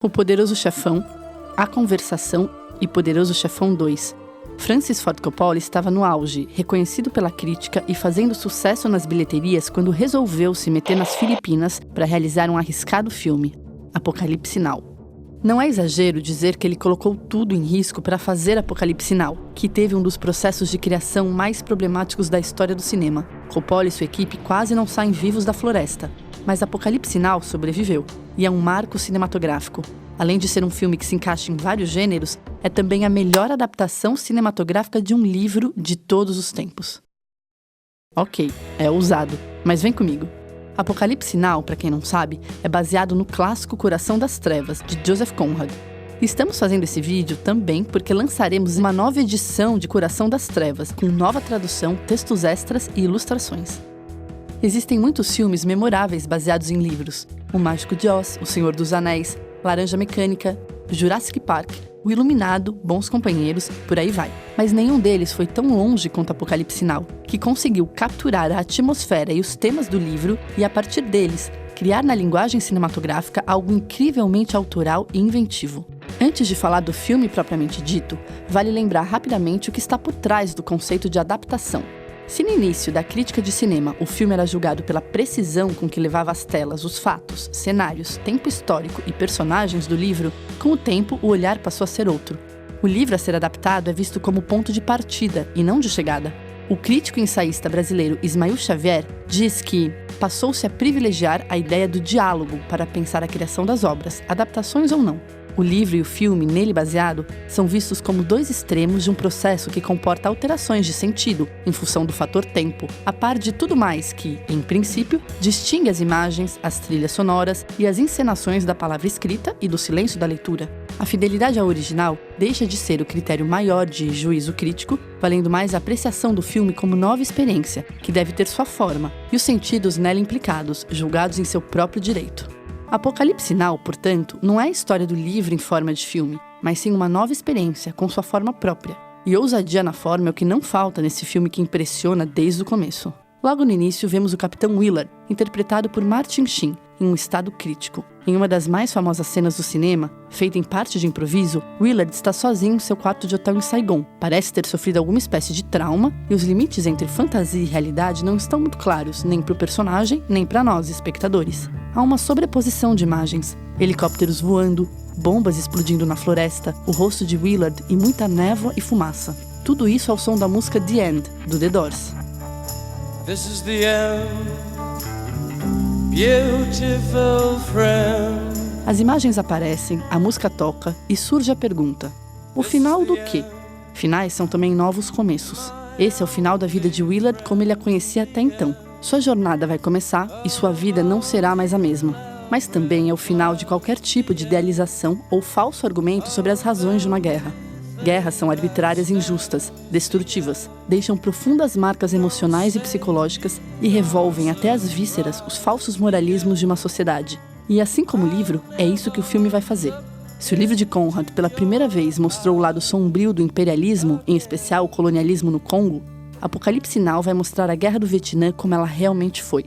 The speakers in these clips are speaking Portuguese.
O Poderoso Chefão, A Conversação e Poderoso Chefão 2. Francis Ford Coppola estava no auge, reconhecido pela crítica e fazendo sucesso nas bilheterias quando resolveu se meter nas Filipinas para realizar um arriscado filme, Apocalipse Now. Não é exagero dizer que ele colocou tudo em risco para fazer Apocalipse Now, que teve um dos processos de criação mais problemáticos da história do cinema. Coppola e sua equipe quase não saem vivos da floresta, mas Apocalipse Now sobreviveu, e é um marco cinematográfico. Além de ser um filme que se encaixa em vários gêneros, é também a melhor adaptação cinematográfica de um livro de todos os tempos. Ok, é ousado, mas vem comigo. Apocalipse Now, para quem não sabe, é baseado no clássico Coração das Trevas, de Joseph Conrad. Estamos fazendo esse vídeo também porque lançaremos uma nova edição de Coração das Trevas, com nova tradução, textos extras e ilustrações. Existem muitos filmes memoráveis baseados em livros. O Mágico de Oz, O Senhor dos Anéis, Laranja Mecânica, Jurassic Park, O Iluminado, Bons Companheiros, por aí vai. Mas nenhum deles foi tão longe quanto Apocalipse Now, que conseguiu capturar a atmosfera e os temas do livro e, a partir deles, criar na linguagem cinematográfica algo incrivelmente autoral e inventivo. Antes de falar do filme propriamente dito, vale lembrar rapidamente o que está por trás do conceito de adaptação. Se no início da crítica de cinema o filme era julgado pela precisão com que levava às telas os fatos, cenários, tempo histórico e personagens do livro, com o tempo o olhar passou a ser outro. O livro a ser adaptado é visto como ponto de partida e não de chegada. O crítico e ensaísta brasileiro Ismael Xavier diz que passou-se a privilegiar a ideia do diálogo para pensar a criação das obras, adaptações ou não. O livro e o filme, nele baseado, são vistos como dois extremos de um processo que comporta alterações de sentido, em função do fator tempo, a par de tudo mais que, em princípio, distingue as imagens, as trilhas sonoras e as encenações da palavra escrita e do silêncio da leitura. A fidelidade ao original deixa de ser o critério maior de juízo crítico, valendo mais a apreciação do filme como nova experiência, que deve ter sua forma, e os sentidos nela implicados, julgados em seu próprio direito. Apocalipse Now, portanto, não é a história do livro em forma de filme, mas sim uma nova experiência, com sua forma própria. E ousadia na forma é o que não falta nesse filme que impressiona desde o começo. Logo no início, vemos o Capitão Willard, interpretado por Martin Sheen, em um estado crítico. Em uma das mais famosas cenas do cinema, feita em parte de improviso, Willard está sozinho em seu quarto de hotel em Saigon. Parece ter sofrido alguma espécie de trauma, e os limites entre fantasia e realidade não estão muito claros, nem para o personagem, nem para nós, espectadores. Há uma sobreposição de imagens, helicópteros voando, bombas explodindo na floresta, o rosto de Willard e muita névoa e fumaça. Tudo isso ao som da música The End, do The Doors. This is the end, beautiful friend. As imagens aparecem, a música toca e surge a pergunta: o final do quê? Finais são também novos começos. Esse é o final da vida de Willard como ele a conhecia até então. Sua jornada vai começar e sua vida não será mais a mesma. Mas também é o final de qualquer tipo de idealização ou falso argumento sobre as razões de uma guerra. Guerras são arbitrárias e injustas, destrutivas, deixam profundas marcas emocionais e psicológicas e revolvem até as vísceras os falsos moralismos de uma sociedade. E assim como o livro, é isso que o filme vai fazer. Se o livro de Conrad pela primeira vez mostrou o lado sombrio do imperialismo, em especial o colonialismo no Congo, Apocalipse Now vai mostrar a Guerra do Vietnã como ela realmente foi.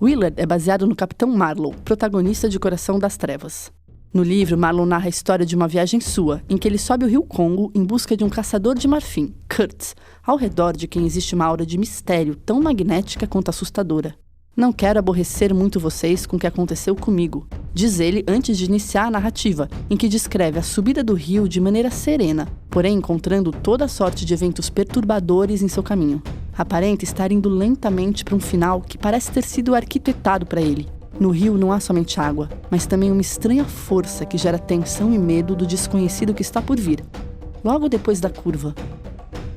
Willard é baseado no Capitão Marlowe, protagonista de Coração das Trevas. No livro, Marlowe narra a história de uma viagem sua, em que ele sobe o rio Congo em busca de um caçador de marfim, Kurtz, ao redor de quem existe uma aura de mistério tão magnética quanto assustadora. Não quero aborrecer muito vocês com o que aconteceu comigo, diz ele antes de iniciar a narrativa, em que descreve a subida do rio de maneira serena, porém encontrando toda sorte de eventos perturbadores em seu caminho. Aparenta estar indo lentamente para um final que parece ter sido arquitetado para ele. No rio não há somente água, mas também uma estranha força que gera tensão e medo do desconhecido que está por vir. Logo depois da curva,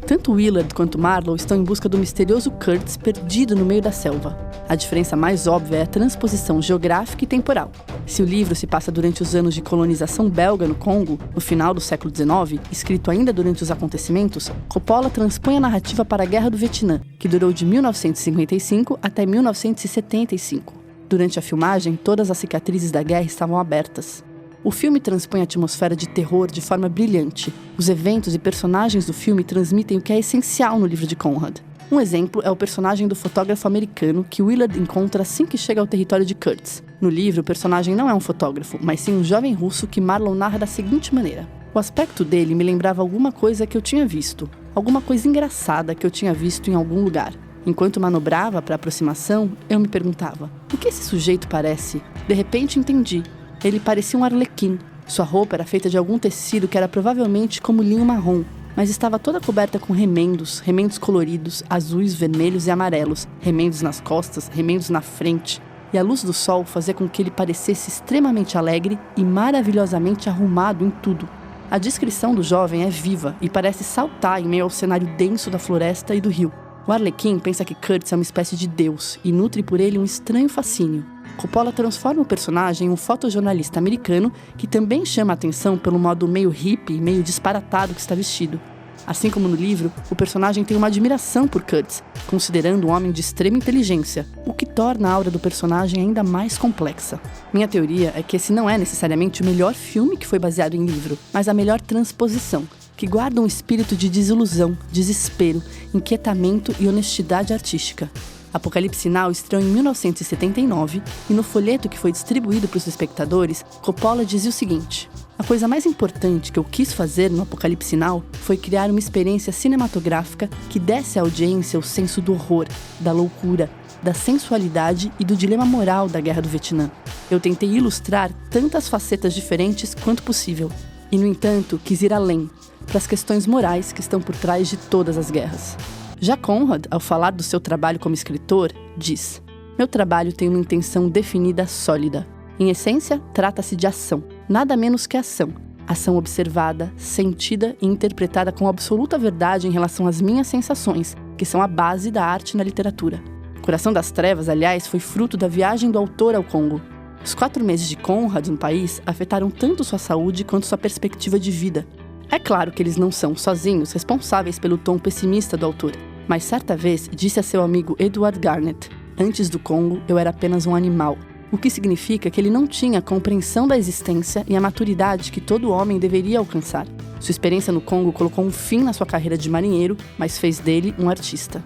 tanto Willard quanto Marlowe estão em busca do misterioso Kurtz perdido no meio da selva. A diferença mais óbvia é a transposição geográfica e temporal. Se o livro se passa durante os anos de colonização belga no Congo, no final do século XIX, escrito ainda durante os acontecimentos, Coppola transpõe a narrativa para a Guerra do Vietnã, que durou de 1955 até 1975. Durante a filmagem, todas as cicatrizes da guerra estavam abertas. O filme transpõe a atmosfera de terror de forma brilhante. Os eventos e personagens do filme transmitem o que é essencial no livro de Conrad. Um exemplo é o personagem do fotógrafo americano que Willard encontra assim que chega ao território de Kurtz. No livro, o personagem não é um fotógrafo, mas sim um jovem russo que Marlon narra da seguinte maneira: o aspecto dele me lembrava alguma coisa que eu tinha visto, alguma coisa engraçada que eu tinha visto em algum lugar. Enquanto manobrava para a aproximação, eu me perguntava: o que esse sujeito parece? De repente entendi. Ele parecia um arlequim. Sua roupa era feita de algum tecido que era provavelmente como linho marrom, mas estava toda coberta com remendos coloridos, azuis, vermelhos e amarelos, remendos nas costas, remendos na frente, e a luz do sol fazia com que ele parecesse extremamente alegre e maravilhosamente arrumado em tudo. A descrição do jovem é viva e parece saltar em meio ao cenário denso da floresta e do rio. O Arlequim pensa que Kurtz é uma espécie de deus e nutre por ele um estranho fascínio. Coppola transforma o personagem em um fotojornalista americano que também chama a atenção pelo modo meio hippie e meio disparatado que está vestido. Assim como no livro, o personagem tem uma admiração por Kurtz, considerando um homem de extrema inteligência, o que torna a aura do personagem ainda mais complexa. Minha teoria é que esse não é necessariamente o melhor filme que foi baseado em livro, mas a melhor transposição, que guarda um espírito de desilusão, desespero, inquietamento e honestidade artística. Apocalipse Now estreou em 1979 e no folheto que foi distribuído para os espectadores, Coppola dizia o seguinte: a coisa mais importante que eu quis fazer no Apocalipse Now foi criar uma experiência cinematográfica que desse à audiência o senso do horror, da loucura, da sensualidade e do dilema moral da Guerra do Vietnã. Eu tentei ilustrar tantas facetas diferentes quanto possível e, no entanto, quis ir além, para as questões morais que estão por trás de todas as guerras. Já Conrad, ao falar do seu trabalho como escritor, diz: meu trabalho tem uma intenção definida sólida. Em essência, trata-se de ação, nada menos que ação. Ação observada, sentida e interpretada com absoluta verdade em relação às minhas sensações, que são a base da arte na literatura. Coração das Trevas, aliás, foi fruto da viagem do autor ao Congo. Os 4 meses de Conrad no país afetaram tanto sua saúde quanto sua perspectiva de vida. É claro que eles não são, sozinhos, responsáveis pelo tom pessimista do autor, mas certa vez disse a seu amigo Edward Garnett: antes do Congo, eu era apenas um animal, o que significa que ele não tinha a compreensão da existência e a maturidade que todo homem deveria alcançar. Sua experiência no Congo colocou um fim na sua carreira de marinheiro, mas fez dele um artista.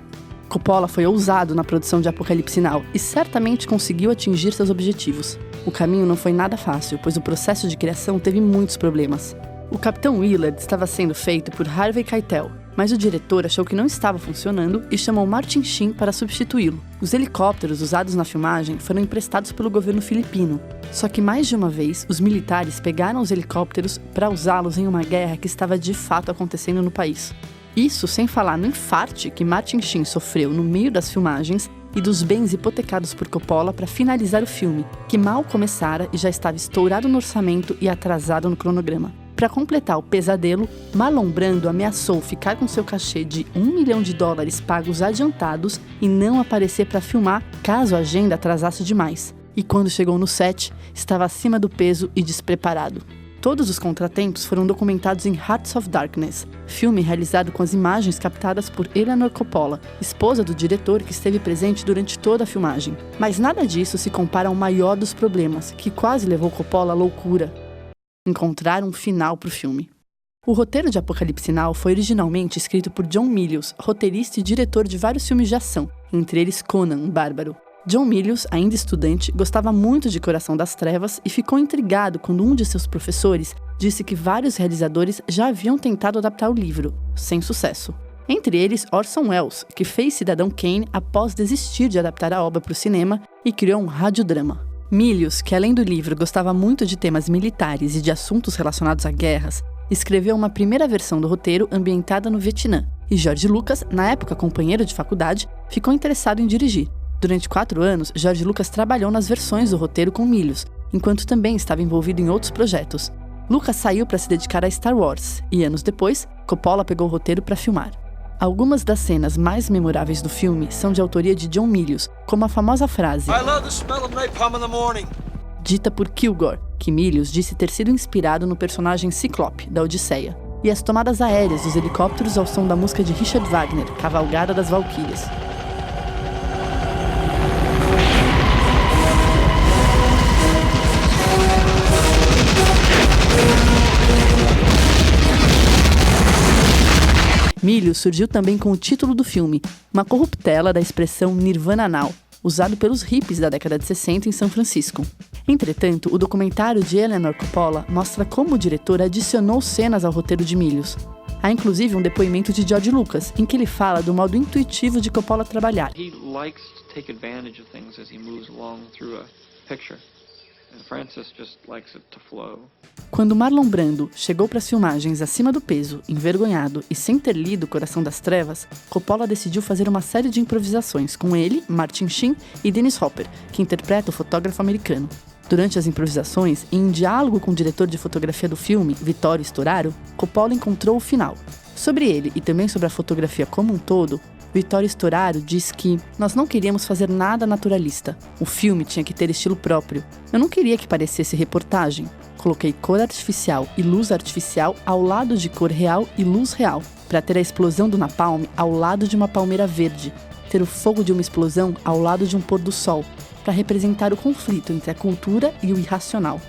Coppola foi ousado na produção de Apocalipse Now e certamente conseguiu atingir seus objetivos. O caminho não foi nada fácil, pois o processo de criação teve muitos problemas. O Capitão Willard estava sendo feito por Harvey Keitel, mas o diretor achou que não estava funcionando e chamou Martin Sheen para substituí-lo. Os helicópteros usados na filmagem foram emprestados pelo governo filipino. Só que mais de uma vez, os militares pegaram os helicópteros para usá-los em uma guerra que estava de fato acontecendo no país. Isso sem falar no infarte que Martin Sheen sofreu no meio das filmagens e dos bens hipotecados por Coppola para finalizar o filme, que mal começara e já estava estourado no orçamento e atrasado no cronograma. Para completar o pesadelo, Marlon Brando ameaçou ficar com seu cachê de $1 milhão pagos adiantados e não aparecer para filmar caso a agenda atrasasse demais. E quando chegou no set, estava acima do peso e despreparado. Todos os contratempos foram documentados em Hearts of Darkness, filme realizado com as imagens captadas por Eleanor Coppola, esposa do diretor que esteve presente durante toda a filmagem. Mas nada disso se compara ao maior dos problemas, que quase levou Coppola à loucura: encontrar um final para o filme. O roteiro de Apocalipse Now foi originalmente escrito por John Milius, roteirista e diretor de vários filmes de ação, entre eles Conan, Bárbaro. John Milius, ainda estudante, gostava muito de Coração das Trevas e ficou intrigado quando um de seus professores disse que vários realizadores já haviam tentado adaptar o livro, sem sucesso. Entre eles, Orson Welles, que fez Cidadão Kane após desistir de adaptar a obra para o cinema e criou um radiodrama. Milius, que além do livro gostava muito de temas militares e de assuntos relacionados a guerras, escreveu uma primeira versão do roteiro ambientada no Vietnã, e George Lucas, na época companheiro de faculdade, ficou interessado em dirigir. Durante 4 anos, George Lucas trabalhou nas versões do roteiro com Milius, enquanto também estava envolvido em outros projetos. Lucas saiu para se dedicar a Star Wars, e anos depois, Coppola pegou o roteiro para filmar. Algumas das cenas mais memoráveis do filme são de autoria de John Milius, como a famosa frase I love the smell of napalm in the morning. Dita por Kilgore, que Milius disse ter sido inspirado no personagem Ciclope, da Odisseia, e as tomadas aéreas dos helicópteros ao som da música de Richard Wagner, Cavalgada das Valquírias. Milho surgiu também com o título do filme, uma corruptela da expressão Nirvana Now, usado pelos hippies da década de 60 em São Francisco. Entretanto, o documentário de Eleanor Coppola mostra como o diretor adicionou cenas ao roteiro de Milhos. Há inclusive um depoimento de George Lucas, em que ele fala do modo intuitivo de Coppola trabalhar. He likes to take advantage of things as he moves along through a picture. And Francis just likes it to flow. Quando Marlon Brando chegou para as filmagens acima do peso, envergonhado e sem ter lido Coração das Trevas, Coppola decidiu fazer uma série de improvisações com ele, Martin Sheen e Dennis Hopper, que interpreta o fotógrafo americano. Durante as improvisações, e em diálogo com o diretor de fotografia do filme, Vittorio Storaro, Coppola encontrou o final. Sobre ele e também sobre a fotografia como um todo, Vittorio Storaro diz que nós não queríamos fazer nada naturalista. O filme tinha que ter estilo próprio. Eu não queria que parecesse reportagem. Coloquei cor artificial e luz artificial ao lado de cor real e luz real, para ter a explosão do napalm ao lado de uma palmeira verde, ter o fogo de uma explosão ao lado de um pôr do sol, para representar o conflito entre a cultura e o irracional.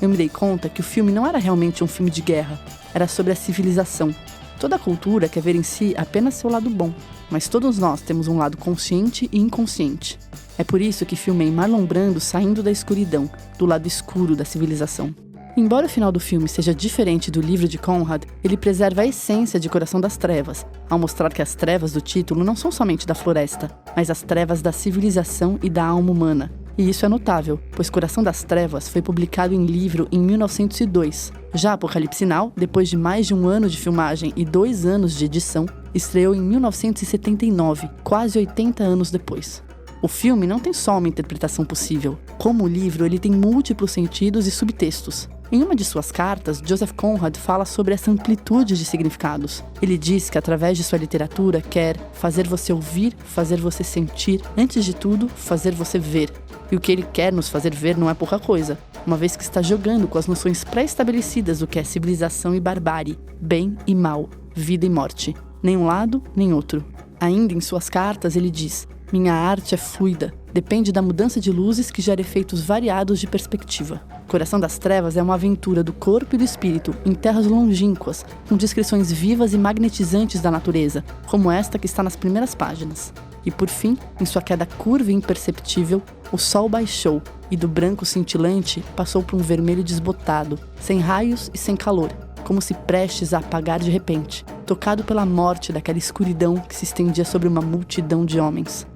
Eu me dei conta que o filme não era realmente um filme de guerra, era sobre a civilização. Toda cultura quer ver em si apenas seu lado bom, mas todos nós temos um lado consciente e inconsciente. É por isso que filmei Marlon Brando saindo da escuridão, do lado escuro da civilização. Embora o final do filme seja diferente do livro de Conrad, ele preserva a essência de Coração das Trevas, ao mostrar que as trevas do título não são somente da floresta, mas as trevas da civilização e da alma humana. E isso é notável, pois Coração das Trevas foi publicado em livro em 1902. Já Apocalipse Now, depois de mais de um ano de filmagem e 2 anos de edição, estreou em 1979, quase 80 anos depois. O filme não tem só uma interpretação possível. Como o livro, ele tem múltiplos sentidos e subtextos. Em uma de suas cartas, Joseph Conrad fala sobre essa amplitude de significados. Ele diz que através de sua literatura quer fazer você ouvir, fazer você sentir, antes de tudo, fazer você ver. E o que ele quer nos fazer ver não é pouca coisa, uma vez que está jogando com as noções pré-estabelecidas do que é civilização e barbárie, bem e mal, vida e morte. Nem um lado, nem outro. Ainda em suas cartas ele diz: minha arte é fluida, depende da mudança de luzes que gera efeitos variados de perspectiva. Coração das Trevas é uma aventura do corpo e do espírito em terras longínquas, com descrições vivas e magnetizantes da natureza, como esta que está nas primeiras páginas. E por fim, em sua queda curva e imperceptível, o sol baixou e do branco cintilante passou para um vermelho desbotado, sem raios e sem calor, como se prestes a apagar de repente, tocado pela morte daquela escuridão que se estendia sobre uma multidão de homens.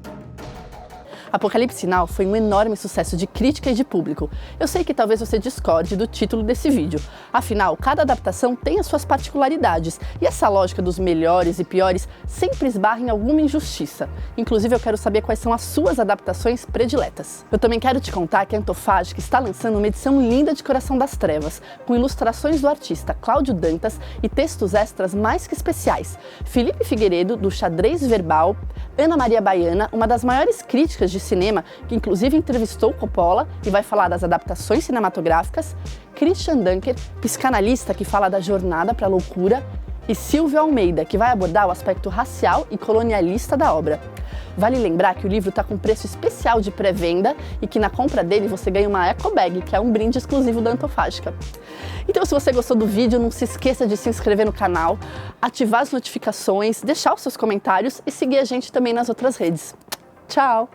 Apocalipse Now foi um enorme sucesso de crítica e de público. Eu sei que talvez você discorde do título desse vídeo. Afinal, cada adaptação tem as suas particularidades, e essa lógica dos melhores e piores sempre esbarra em alguma injustiça. Inclusive, eu quero saber quais são as suas adaptações prediletas. Eu também quero te contar que a Antofágica está lançando uma edição linda de Coração das Trevas, com ilustrações do artista Cláudio Dantas e textos extras mais que especiais. Felipe Figueiredo, do Xadrez Verbal, Ana Maria Baiana, uma das maiores críticas de cinema, que inclusive entrevistou Coppola e vai falar das adaptações cinematográficas, Christian Dunker, psicanalista que fala da jornada para a loucura, e Silvio Almeida, que vai abordar o aspecto racial e colonialista da obra. Vale lembrar que o livro está com preço especial de pré-venda e que na compra dele você ganha uma eco bag, que é um brinde exclusivo da Antofágica. Então, se você gostou do vídeo, não se esqueça de se inscrever no canal, ativar as notificações, deixar os seus comentários e seguir a gente também nas outras redes. Tchau!